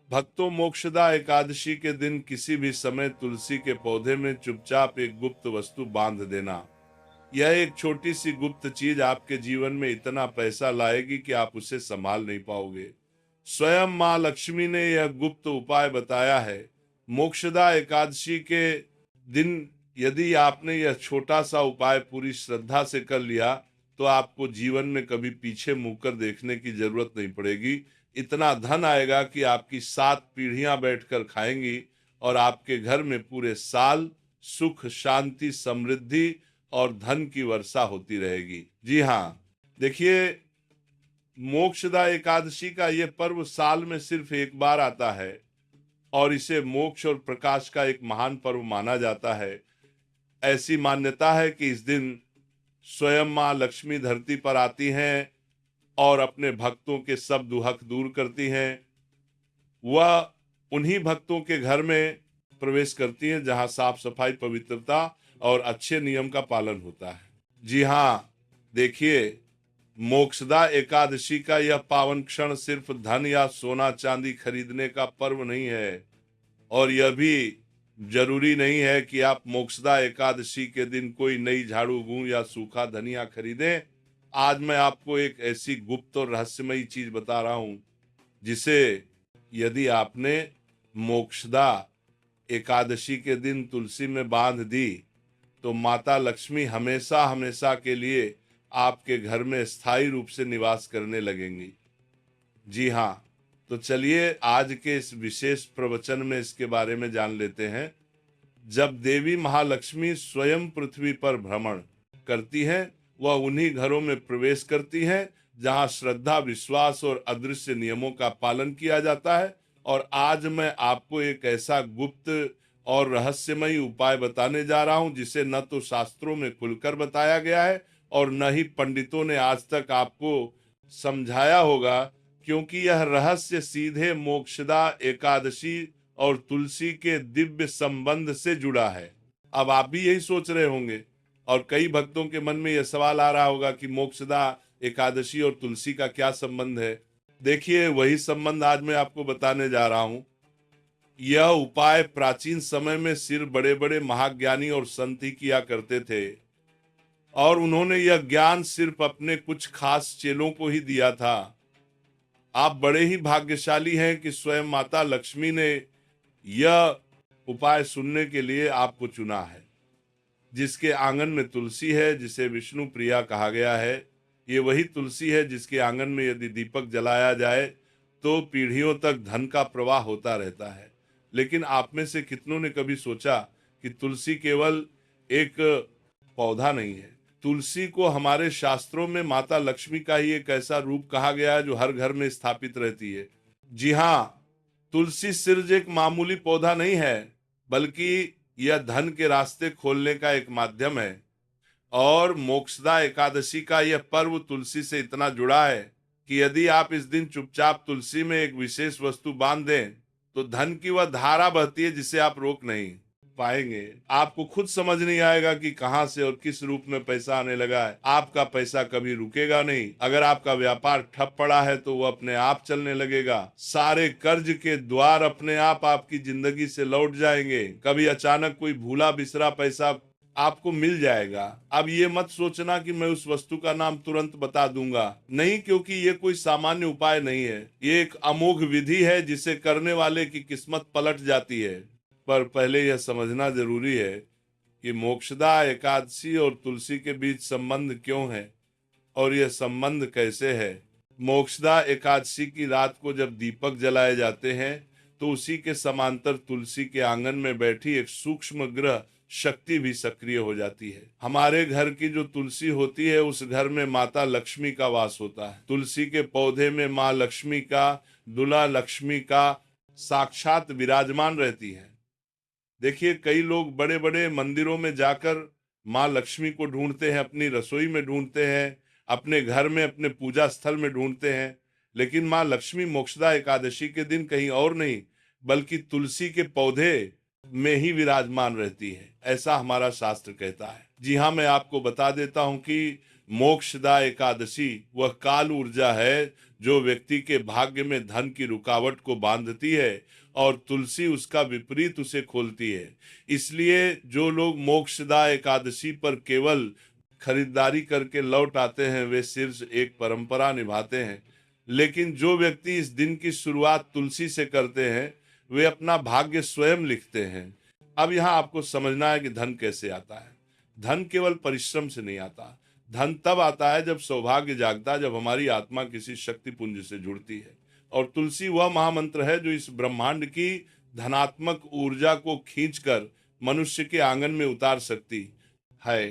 भक्तों, मोक्षदा एकादशी के दिन किसी भी समय तुलसी के पौधे में चुपचाप एक गुप्त वस्तु बांध देना। यह एक छोटी सी गुप्त चीज आपके जीवन में इतना पैसा लाएगी कि आप उसे संभाल नहीं पाओगे। स्वयं मां लक्ष्मी ने यह गुप्त उपाय बताया है। मोक्षदा एकादशी के दिन यदि आपने यह छोटा सा उपाय पूरी श्रद्धा से कर लिया तो आपको जीवन में कभी पीछे मुड़कर देखने की जरूरत नहीं पड़ेगी। इतना धन आएगा कि आपकी 7 पीढ़ियां बैठकर खाएंगी और आपके घर में पूरे साल सुख, शांति, समृद्धि और धन की वर्षा होती रहेगी। जी हाँ, देखिए, मोक्षदा एकादशी का यह पर्व साल में सिर्फ एक बार आता है और इसे मोक्ष और प्रकाश का एक महान पर्व माना जाता है। ऐसी मान्यता है कि इस दिन स्वयं मां लक्ष्मी धरती पर आती हैं और अपने भक्तों के सब दुख दूर करती हैं। वह उन्हीं भक्तों के घर में प्रवेश करती हैं जहां साफ सफाई, पवित्रता और अच्छे नियम का पालन होता है। जी हाँ, देखिए, मोक्षदा एकादशी का यह पावन क्षण सिर्फ धन या सोना चांदी खरीदने का पर्व नहीं है और यह भी जरूरी नहीं है कि आप मोक्षदा एकादशी के दिन कोई नई झाड़ू गूं या सूखा धनिया खरीदें। आज मैं आपको एक ऐसी गुप्त और रहस्यमयी चीज बता रहा हूं जिसे यदि आपने मोक्षदा एकादशी के दिन तुलसी में बांध दी तो माता लक्ष्मी हमेशा हमेशा के लिए आपके घर में स्थायी रूप से निवास करने लगेंगी। जी हाँ, तो चलिए आज के इस विशेष प्रवचन में इसके बारे में जान लेते हैं। जब देवी महालक्ष्मी स्वयं पृथ्वी पर भ्रमण करती हैं, वह उन्हीं घरों में प्रवेश करती हैं जहां श्रद्धा, विश्वास और अदृश्य नियमों का पालन किया जाता है। और आज मैं आपको एक ऐसा गुप्त और रहस्यमयी उपाय बताने जा रहा हूं जिसे न तो शास्त्रों में खुलकर बताया गया है और न ही पंडितों ने आज तक आपको समझाया होगा, क्योंकि यह रहस्य सीधे मोक्षदा एकादशी और तुलसी के दिव्य संबंध से जुड़ा है। अब आप भी यही सोच रहे होंगे और कई भक्तों के मन में यह सवाल आ रहा होगा कि मोक्षदा एकादशी और तुलसी का क्या संबंध है। देखिए, वही संबंध आज मैं आपको बताने जा रहा हूं। यह उपाय प्राचीन समय में सिर्फ बड़े बड़े महाज्ञानी और संत ही किया करते थे और उन्होंने यह ज्ञान सिर्फ अपने कुछ खास चेलों को ही दिया था। आप बड़े ही भाग्यशाली हैं कि स्वयं माता लक्ष्मी ने यह उपाय सुनने के लिए आपको चुना है। जिसके आंगन में तुलसी है, जिसे विष्णु प्रिया कहा गया है, ये वही तुलसी है जिसके आंगन में यदि दीपक जलाया जाए तो पीढ़ियों तक धन का प्रवाह होता रहता है। लेकिन आप में से कितनों ने कभी सोचा कि तुलसी केवल एक पौधा नहीं है। तुलसी को हमारे शास्त्रों में माता लक्ष्मी का ही एक ऐसा रूप कहा गया है जो हर घर में स्थापित रहती है। जी हाँ, तुलसी सिर्फ एक मामूली पौधा नहीं है, बल्कि यह धन के रास्ते खोलने का एक माध्यम है। और मोक्षदा एकादशी का यह पर्व तुलसी से इतना जुड़ा है कि यदि आप इस दिन चुपचाप तुलसी में एक विशेष वस्तु बांध दें तो धन की वह धारा बहती है जिसे आप रोक नहीं पाएंगे। आपको खुद समझ नहीं आएगा कि कहां से और किस रूप में पैसा आने लगा है। आपका पैसा कभी रुकेगा नहीं। अगर आपका व्यापार ठप पड़ा है तो वो अपने आप चलने लगेगा। सारे कर्ज के द्वार अपने आप आपकी जिंदगी से लौट जाएंगे। कभी अचानक कोई भूला बिसरा पैसा आपको मिल जाएगा। अब ये मत सोचना कि मैं उस वस्तु का नाम तुरंत बता दूंगा, नहीं, क्योंकि ये कोई सामान्य उपाय नहीं है। ये एक अमोघ विधि है जिसे करने वाले की किस्मत पलट जाती है। पर पहले यह समझना जरूरी है कि मोक्षदा एकादशी और तुलसी के बीच संबंध क्यों है और यह संबंध कैसे है। मोक्षदा एकादशी की रात को जब दीपक जलाए जाते हैं तो उसी के समांतर तुलसी के आंगन में बैठी एक सूक्ष्म ग्रह शक्ति भी सक्रिय हो जाती है। हमारे घर की जो तुलसी होती है उस घर में माता लक्ष्मी का वास होता है। तुलसी के पौधे में माँ लक्ष्मी का, दुला लक्ष्मी का साक्षात विराजमान रहती है। देखिए, कई लोग बड़े बड़े मंदिरों में जाकर माँ लक्ष्मी को ढूंढते हैं, अपनी रसोई में ढूंढते हैं, अपने घर में, अपने पूजा स्थल में ढूंढते हैं, लेकिन माँ लक्ष्मी मोक्षदा एकादशी के दिन कहीं और नहीं बल्कि तुलसी के पौधे में ही विराजमान रहती है, ऐसा हमारा शास्त्र कहता है। जी हाँ, मैं आपको बता देता हूं कि मोक्षदा एकादशी वह काल ऊर्जा है जो व्यक्ति के भाग्य में धन की रुकावट को बांधती है और तुलसी उसका विपरीत उसे खोलती है। इसलिए जो लोग मोक्षदा एकादशी पर केवल खरीदारी करके लौट आते हैं वे सिर्फ एक परंपरा निभाते हैं, लेकिन जो व्यक्ति इस दिन की शुरुआत तुलसी से करते हैं वे अपना भाग्य स्वयं लिखते हैं। अब यहाँ आपको समझना है कि धन कैसे आता है। धन केवल परिश्रम से नहीं आता, धन तब आता है जब सौभाग्य जागता है, जब हमारी आत्मा किसी शक्ति पुंज से जुड़ती है। और तुलसी वह महामंत्र है जो इस ब्रह्मांड की धनात्मक ऊर्जा को खींचकर मनुष्य के आंगन में उतार सकती है।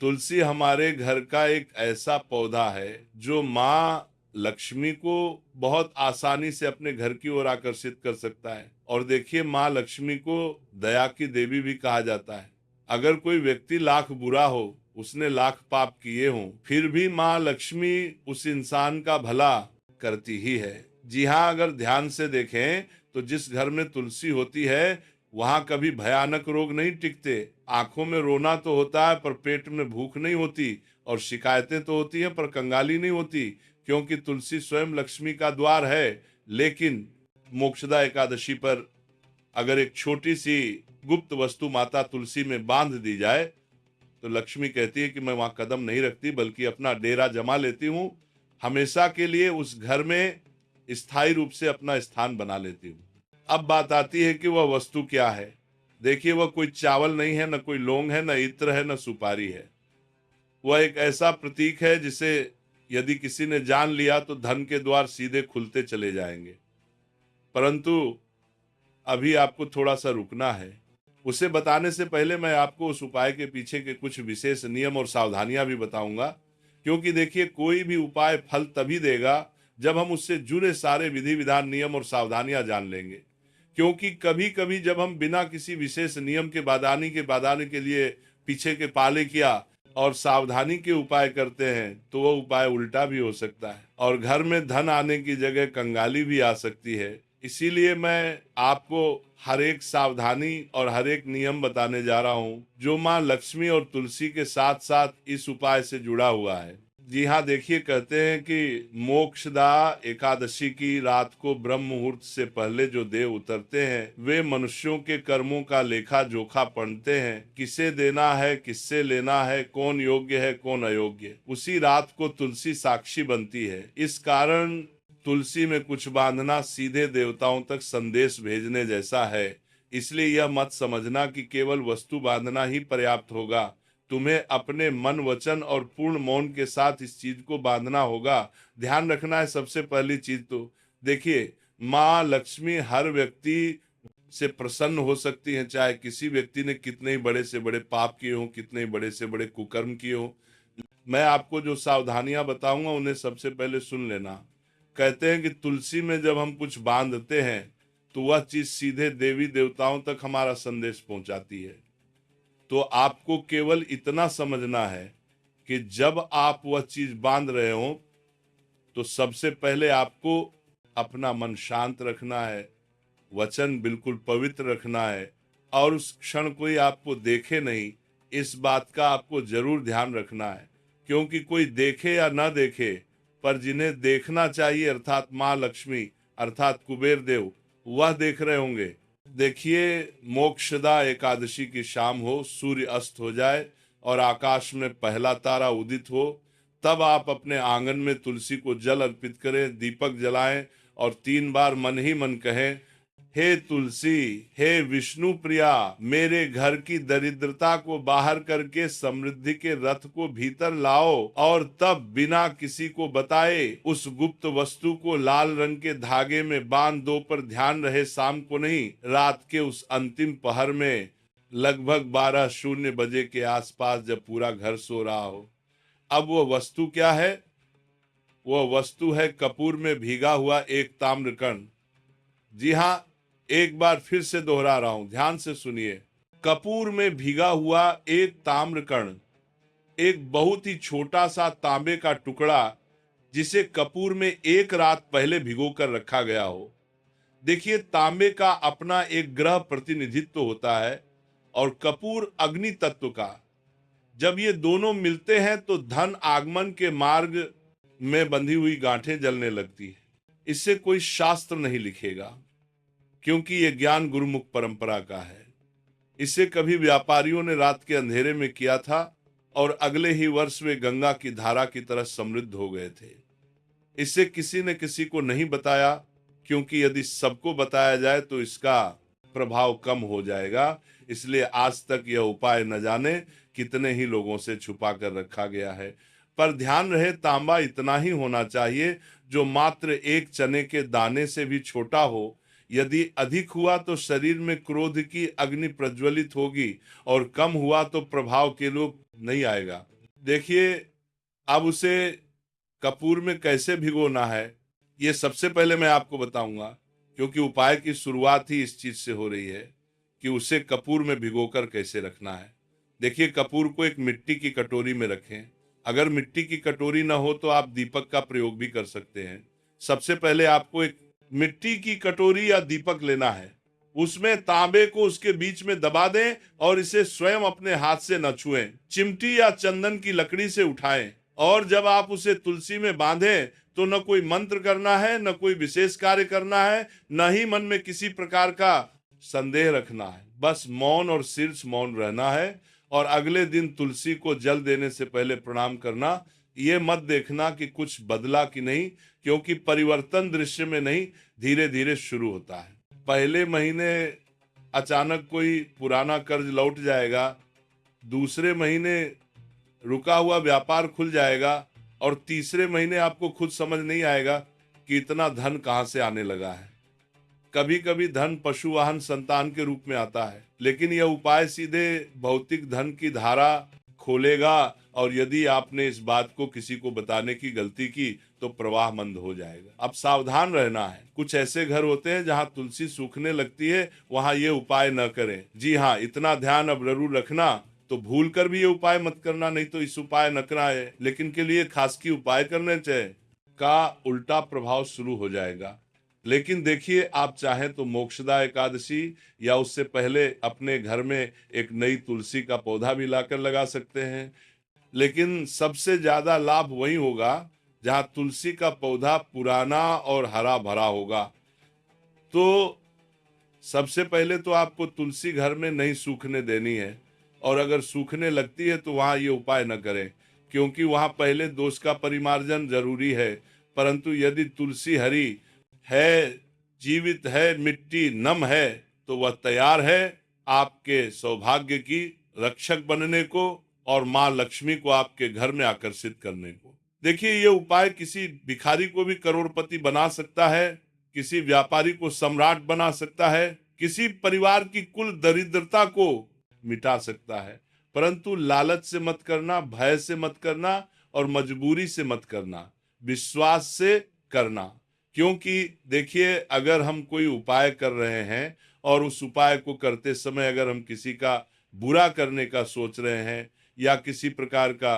तुलसी हमारे घर का एक ऐसा पौधा है जो माँ लक्ष्मी को बहुत आसानी से अपने घर की ओर आकर्षित कर सकता है। और देखिए, माँ लक्ष्मी को दया की देवी भी कहा जाता है। अगर कोई व्यक्ति लाख बुरा हो, उसने लाख पाप किए हों, फिर भी माँ लक्ष्मी उस इंसान का भला करती ही है। जी हाँ, अगर ध्यान से देखें तो जिस घर में तुलसी होती है वहां कभी भयानक रोग नहीं टिकते। आंखों में रोना तो होता है पर पेट में भूख नहीं होती, और शिकायतें तो होती हैं पर कंगाली नहीं होती, क्योंकि तुलसी स्वयं लक्ष्मी का द्वार है। लेकिन मोक्षदा एकादशी पर अगर एक छोटी सी गुप्त वस्तु माता तुलसी में बांध दी जाए तो लक्ष्मी कहती है कि मैं वहां कदम नहीं रखती, बल्कि अपना डेरा जमा लेती हूँ, हमेशा के लिए उस घर में स्थायी रूप से अपना स्थान बना लेती हूँ। अब बात आती है कि वह वस्तु क्या है। देखिए, वह कोई चावल नहीं है, न कोई लौंग है, न इत्र है, न सुपारी है। वह एक ऐसा प्रतीक है जिसे यदि किसी ने जान लिया तो धन के द्वार सीधे खुलते चले जाएंगे। परंतु अभी आपको थोड़ा सा रुकना है। उसे बताने से पहले मैं आपको उस उपाय के पीछे के कुछ विशेष नियम और सावधानियां भी बताऊंगा, क्योंकि देखिए, कोई भी उपाय फल तभी देगा जब हम उससे जुड़े सारे विधि विधान, नियम और सावधानियां जान लेंगे। क्योंकि कभी कभी जब हम बिना किसी विशेष नियम के बादाने के लिए पीछे के पाले किया और सावधानी के उपाय करते हैं तो वह उपाय उल्टा भी हो सकता है और घर में धन आने की जगह कंगाली भी आ सकती है। इसीलिए मैं आपको हर एक सावधानी और हर एक नियम बताने जा रहा हूँ जो माँ लक्ष्मी और तुलसी के साथ साथ इस उपाय से जुड़ा हुआ है। जी हाँ, देखिए, कहते हैं कि मोक्षदा एकादशी की रात को ब्रह्म मुहूर्त से पहले जो देव उतरते हैं वे मनुष्यों के कर्मों का लेखा जोखा पढ़ते हैं, किसे देना है, किससे लेना है, कौन योग्य है, कौन अयोग्य। उसी रात को तुलसी साक्षी बनती है। इस कारण तुलसी में कुछ बांधना सीधे देवताओं तक संदेश भेजने जैसा है। इसलिए यह मत समझना कि केवल वस्तु बांधना ही पर्याप्त होगा। तुम्हें अपने मन, वचन और पूर्ण मौन के साथ इस चीज को बांधना होगा। ध्यान रखना है सबसे पहली चीज तो देखिए, माँ लक्ष्मी हर व्यक्ति से प्रसन्न हो सकती है, चाहे किसी व्यक्ति ने कितने ही बड़े से बड़े पाप किए हों, कितने ही बड़े से बड़े कुकर्म किए हों। मैं आपको जो सावधानियां बताऊंगा उन्हें सबसे पहले सुन लेना। कहते हैं कि तुलसी में जब हम कुछ बांधते हैं तो वह चीज सीधे देवी देवताओं तक हमारा संदेश पहुंचाती है। तो आपको केवल इतना समझना है कि जब आप वह चीज बांध रहे हो तो सबसे पहले आपको अपना मन शांत रखना है, वचन बिल्कुल पवित्र रखना है, और उस क्षण कोई आपको देखे नहीं, इस बात का आपको जरूर ध्यान रखना है। क्योंकि कोई देखे या ना देखे, पर जिन्हें देखना चाहिए अर्थात माँ लक्ष्मी अर्थात कुबेर देव, वह देख रहे होंगे। देखिए, मोक्षदा एकादशी की शाम हो, सूर्य अस्त हो जाए और आकाश में पहला तारा उदित हो, तब आप अपने आंगन में तुलसी को जल अर्पित करें, दीपक जलाएं और 3 बार मन ही मन कहें, हे तुलसी, हे विष्णु प्रिया, मेरे घर की दरिद्रता को बाहर करके समृद्धि के रथ को भीतर लाओ, और तब बिना किसी को बताए उस गुप्त वस्तु को लाल रंग के धागे में बांध दो। पर ध्यान रहे, शाम को नहीं, रात के उस अंतिम पहर में लगभग 12:00 बजे के आसपास, जब पूरा घर सो रहा हो। अब वो वस्तु क्या है? वह वस्तु है कपूर में भीगा हुआ एक ताम्रकण। जी हाँ, एक बार फिर से दोहरा रहा हूं, ध्यान से सुनिए। कपूर में भीगा हुआ एक ताम्रकण, एक बहुत ही छोटा सा तांबे का टुकड़ा जिसे कपूर में एक रात पहले भिगोकर रखा गया हो। देखिए, तांबे का अपना एक ग्रह प्रतिनिधित्व होता है और कपूर अग्नि तत्व का। जब ये दोनों मिलते हैं तो धन आगमन के मार्ग में बंधी हुई गांठें जलने लगती है। इससे कोई शास्त्र नहीं लिखेगा, क्योंकि ये ज्ञान गुरुमुख परंपरा का है। इसे कभी व्यापारियों ने रात के अंधेरे में किया था और अगले ही वर्ष वे गंगा की धारा की तरह समृद्ध हो गए थे। इसे किसी ने किसी को नहीं बताया, क्योंकि यदि सबको बताया जाए तो इसका प्रभाव कम हो जाएगा। इसलिए आज तक यह उपाय न जाने कितने ही लोगों से छुपा कर रखा गया है। पर ध्यान रहे, तांबा इतना ही होना चाहिए जो मात्र एक चने के दाने से भी छोटा हो। यदि अधिक हुआ तो शरीर में क्रोध की अग्नि प्रज्वलित होगी, और कम हुआ तो प्रभाव के लोग नहीं आएगा। देखिए, अब उसे कपूर में कैसे भिगोना है, ये सबसे पहले मैं आपको बताऊंगा, क्योंकि उपाय की शुरुआत ही इस चीज से हो रही है कि उसे कपूर में भिगोकर कैसे रखना है। देखिए, कपूर को एक मिट्टी की कटोरी में रखें। अगर मिट्टी की कटोरी ना हो तो आप दीपक का प्रयोग भी कर सकते हैं। सबसे पहले आपको एक मिट्टी की कटोरी या दीपक लेना है, उसमें तांबे को उसके बीच में दबा दें और इसे स्वयं अपने हाथ से न छुएं। चिमटी या चंदन की लकड़ी से उठाएं, और जब आप उसे तुलसी में बांधें तो न कोई मंत्र करना है, न कोई विशेष कार्य करना है, न ही मन में किसी प्रकार का संदेह रखना है। बस मौन और शीर्ष मौन रहना है। और अगले दिन तुलसी को जल देने से पहले प्रणाम करना। ये मत देखना कि कुछ बदला कि नहीं, क्योंकि परिवर्तन दृश्य में नहीं, धीरे धीरे शुरू होता है। पहले महीने अचानक कोई पुराना कर्ज लौट जाएगा, दूसरे महीने रुका हुआ व्यापार खुल जाएगा, और तीसरे महीने आपको खुद समझ नहीं आएगा कि इतना धन कहां से आने लगा है। कभी कभी धन पशु वाहन संतान के रूप में आता है, लेकिन यह उपाय सीधे भौतिक धन की धारा खोलेगा, और यदि आपने इस बात को किसी को बताने की गलती की तो प्रवाह मंद हो जाएगा। अब सावधान रहना है। कुछ ऐसे घर होते हैं जहां तुलसी सूखने लगती है, वहां ये उपाय न करें। जी हाँ, इतना ध्यान अब जरूर रखना, तो भूल कर भी ये उपाय मत करना, नहीं तो इस उपाय न कराए लेकिन के लिए खास की उपाय करने चाहिए का उल्टा प्रभाव शुरू हो जाएगा। लेकिन देखिए, आप चाहें तो मोक्षदा एकादशी या उससे पहले अपने घर में एक नई तुलसी का पौधा भी लाकर लगा सकते हैं। लेकिन सबसे ज्यादा लाभ वही होगा जहां तुलसी का पौधा पुराना और हरा भरा होगा। तो सबसे पहले तो आपको तुलसी घर में नहीं सूखने देनी है, और अगर सूखने लगती है तो वहां ये उपाय न करें, क्योंकि वहां पहले दोष का परिमार्जन जरूरी है। परंतु यदि तुलसी हरी है, जीवित है, मिट्टी नम है, तो वह तैयार है आपके सौभाग्य की रक्षक बनने को और माँ लक्ष्मी को आपके घर में आकर्षित करने को। देखिए, ये उपाय किसी भिखारी को भी करोड़पति बना सकता है, किसी व्यापारी को सम्राट बना सकता है, किसी परिवार की कुल दरिद्रता को मिटा सकता है। परंतु लालच से मत करना, भय से मत करना, और मजबूरी से मत करना, विश्वास से करना। क्योंकि देखिए, अगर हम कोई उपाय कर रहे हैं और उस उपाय को करते समय अगर हम किसी का बुरा करने का सोच रहे हैं, या किसी प्रकार का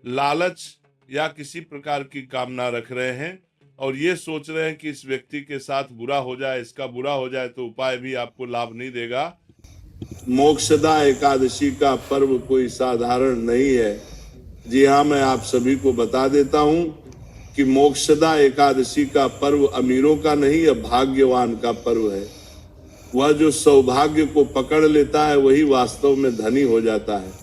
लालच या किसी प्रकार की कामना रख रहे हैं, और ये सोच रहे हैं कि इस व्यक्ति के साथ बुरा हो जाए, इसका बुरा हो जाए, तो उपाय भी आपको लाभ नहीं देगा। मोक्षदा एकादशी का पर्व कोई साधारण नहीं है। जी हाँ, मैं आप सभी को बता देता हूँ कि मोक्षदा एकादशी का पर्व अमीरों का नहीं, यह भाग्यवान का पर्व है। वह जो सौभाग्य को पकड़ लेता है वही वास्तव में धनी हो जाता है।